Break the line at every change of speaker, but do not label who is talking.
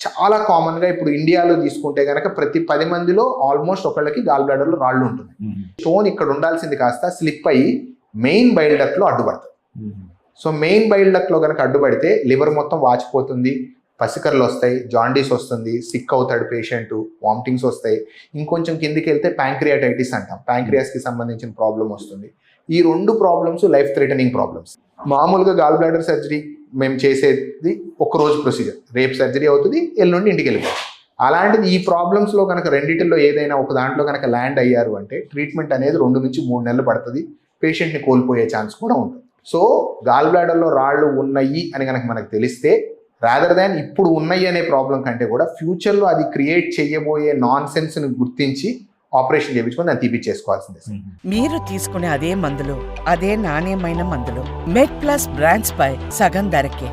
చాలా కామన్గా ఇప్పుడు ఇండియాలో తీసుకుంటే కనుక ప్రతి 10 మందిలో ఆల్మోస్ట్ ఒకళ్ళకి గాల్ బ్లాడర్లో రాళ్ళు ఉంటుంది. స్టోన్ ఇక్కడ ఉండాల్సింది కాస్త స్లిప్ అయ్యి మెయిన్ బైల్ డక్ట్లో అడ్డుపడుతుంది. సో మెయిన్ బైల్ డక్ట్లో కనుక అడ్డుపడితే లివర్ మొత్తం వాచిపోతుంది, పసికర్లు వస్తాయి, జాండీస్ వస్తుంది, సిక్ అవుతాడు పేషెంట్, వామిటింగ్స్ వస్తాయి. ఇంకొంచెం కిందికి వెళ్తే ప్యాంక్రియాటైటిస్ అంటాం, ప్యాంక్రియాస్కి సంబంధించిన ప్రాబ్లం వస్తుంది. ఈ 2 ప్రాబ్లమ్స్ లైఫ్ థ్రెటనింగ్ ప్రాబ్లమ్స్. మామూలుగా గాల్ బ్లాడర్ సర్జరీ మేము చేసేది ఒకరోజు ప్రొసీజర్, రేపు సర్జరీ అవుతుంది, ఎల్లుండి ఇంటికి వెళ్ళిపోతుంది. అలాంటిది ఈ ప్రాబ్లమ్స్లో కనుక రెండిటిలో ఏదైనా ఒక దాంట్లో కనుక ల్యాండ్ అయ్యారు అంటే ట్రీట్మెంట్ అనేది 2 నుంచి 3 నెలలు పడుతుంది, పేషెంట్ని కోల్పోయే ఛాన్స్ కూడా ఉంటుంది. సో గాల్ బ్లాడర్లో రాళ్ళు ఉన్నాయి అని కనుక మనకు తెలిస్తే, రాదర్ దాన్ ఇప్పుడు ఉన్నాయి అనే ప్రాబ్లం కంటే కూడా ఫ్యూచర్లో అది క్రియేట్ చేయబోయే నాన్ సెన్స్ని గుర్తించి ఆపరేషన్ చేయించుకొని దాన్ని తీపిచ్చేసుకోవాల్సిందే.
మీరు తీసుకునే అదే మందులు, అదే నాణ్యమైన మందులు మెడ్ ప్లస్ బ్రాండ్స్ పై సగం ధరకే.